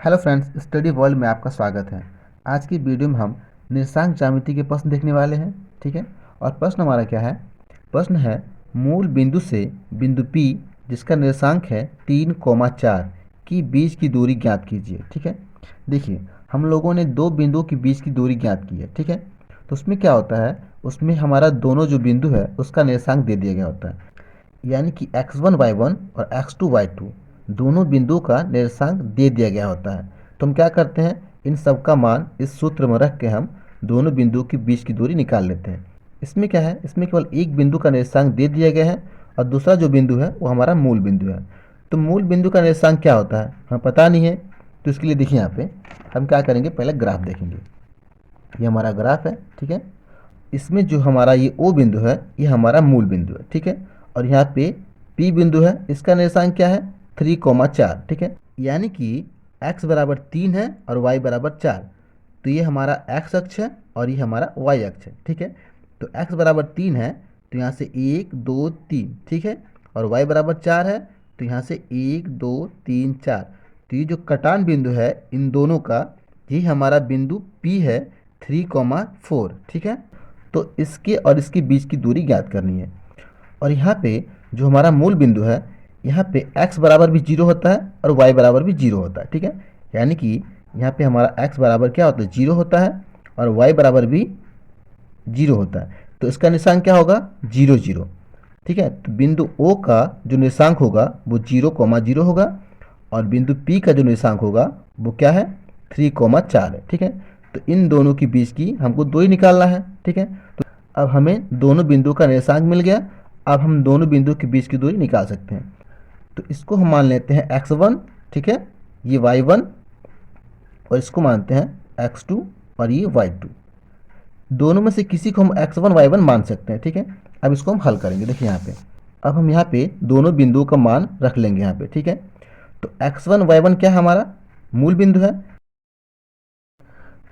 Hello friends, study world में आपका स्वागत है। आज की वीडियो में हम निर्देशांक ज्यामिति के प्रश्न देखने वाले हैं। ठीक है। और प्रश्न हमारा क्या है? प्रश्न है मूल बिंदु से बिंदु P जिसका निर्देशांक है 3,4 की बीच की दूरी ज्ञात कीजिए। ठीक है। देखिए, हम लोगों ने दो बिंदुओं के बीच की दूरी ज्ञात की है। ठीक है। तो उसमें क्या होता है, उसमें हमारा दोनों जो बिंदु है उसका निर्देशांक दे दिया गया होता है। यानी कि x1 y1 और x2 y2 दोनों बिंदुओं का निर्देशांक दे दिया गया होता है। तो हम क्या करते हैं, इन सब का मान इस सूत्र में रख के हम दोनों बिंदुओं के बीच की दूरी निकाल लेते हैं। इसमें क्या है, इसमें केवल एक बिंदु का निर्देशांक दे दिया गया है और दूसरा जो बिंदु है वो हमारा मूल बिंदु है। तो मूल बिंदु का निर्देशांक क्या होता है हमें पता नहीं है। तो इसके लिए देखिए, यहाँ पे हम क्या करेंगे, पहले ग्राफ देखेंगे। ये हमारा ग्राफ है। ठीक है। इसमें जो हमारा ये ओ बिंदु है ये हमारा मूल बिंदु है। ठीक है। और यहाँ पे पी बिंदु है, इसका निर्देशांक क्या है, 3,4। ठीक है। यानी कि x बराबर 3 है और y बराबर 4। तो ये हमारा x अक्ष है और ये हमारा y अक्ष है। ठीक है। तो x बराबर 3 है तो यहाँ से 1 2 3। ठीक है। और y बराबर 4 है तो यहाँ से 1 2 3 4। तो ये जो कटान बिंदु है इन दोनों का, यही हमारा बिंदु P है 3,4। ठीक है। तो इसके और इसके बीच की दूरी ज्ञात करनी है। और यहाँ पे जो हमारा मूल बिंदु है, यहाँ पे x बराबर भी 0 होता है और y बराबर भी 0 होता है। ठीक है। यानी कि यहाँ पे हमारा x बराबर क्या होता है, 0 होता है और y बराबर भी 0 होता है। तो इसका निशान क्या होगा, 0 0। ठीक है। तो बिंदु O का जो निर्देशांक होगा वो 0,0 होगा और बिंदु P का जो निर्देशांक होगा वो क्या है, 3,4 है। ठीक है। तो इन दोनों के बीच की हमको दूरी निकालना है। ठीक है। तो अब हमें दोनों बिंदुओं का निर्देशांक मिल गया। अब हम दोनों बिंदुओं के बीच की दूरी निकाल सकते हैं। तो इसको हम मान लेते हैं x1। ठीक है। ये y1 और इसको मानते हैं x2 और ये y2। दोनों में से किसी को हम x1 y1 मान सकते हैं। ठीक है। अब इसको हम हल करेंगे। देखिए यहाँ पे, अब हम यहाँ पे दोनों बिंदुओं का मान रख लेंगे यहाँ पे। ठीक है। तो x1 y1 क्या हमारा मूल बिंदु है,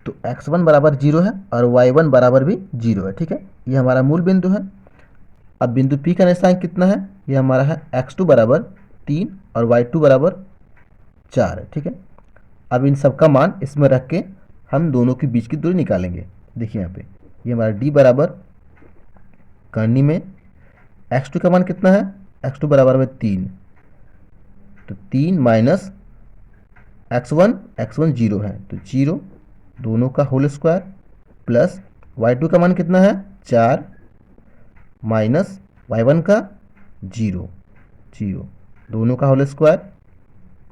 तो x1 बराबर 0 है और y1 बराबर भी 0 है। ठीक है। ये हमारा मूल बिंदु है। अब बिंदु P का निर्देशांक कितना है, ये हमारा है x2 बराबर 3 और y2 बराबर 4 है। ठीक है। अब इन सब का मान इसमें रख के हम दोनों के बीच की दूरी निकालेंगे। देखिए यहाँ पे ये हमारा d बराबर करनी में x2 का मान कितना है, x2 बराबर में 3। तो 3 माइनस x1 0 है तो 0 दोनों का होल स्क्वायर प्लस y2 का मान कितना है, 4 माइनस y1 का 0 0 दोनों का होल स्क्वायर।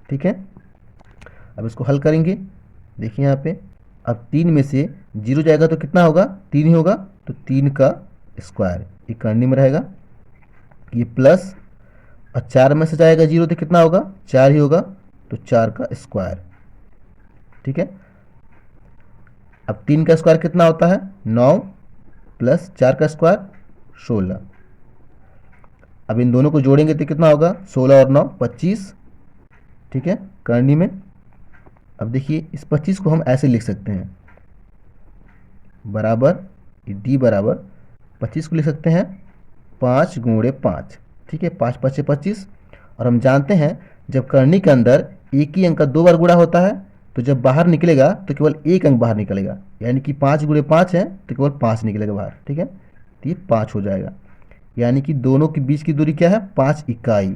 ठीक है। अब इसको हल करेंगे। देखिए यहाँ पे, अब 3 में से 0 जाएगा तो कितना होगा, 3 ही होगा। तो 3 का स्क्वायर ये करनी में रहेगा, ये प्लस और 4 में से जाएगा 0 तो कितना होगा, 4 ही होगा। तो 4 का स्क्वायर। ठीक है। अब 3 का स्क्वायर कितना होता है, 9 प्लस 4 का स्क्वायर 16। अब इन दोनों को जोड़ेंगे तो कितना होगा, 16 और 9 25। ठीक है, करनी में। अब देखिए इस 25 को हम ऐसे लिख सकते हैं, बराबर डी बराबर 25 को लिख सकते हैं 5 गुणे 5। ठीक है, 5 5 25। और हम जानते हैं जब करनी के अंदर एक ही अंक का 2 बार गुणा होता है तो जब बाहर निकलेगा तो केवल एक अंक बाहर निकलेगा। यानी कि 5 गुणे 5 है तो केवल 5 निकलेगा बाहर। ठीक है। तो ये 5 हो जाएगा। यानी कि दोनों के बीच की दूरी क्या है, 5 इकाई।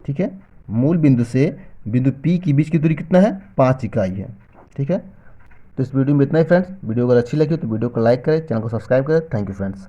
ठीक है। मूल बिंदु से बिंदु P के बीच की दूरी कितना है, 5 इकाई है। ठीक है। तो इस वीडियो में इतना ही फ्रेंड्स। वीडियो अगर अच्छी लगी तो वीडियो को लाइक करें, चैनल को सब्सक्राइब करें। Thank you friends.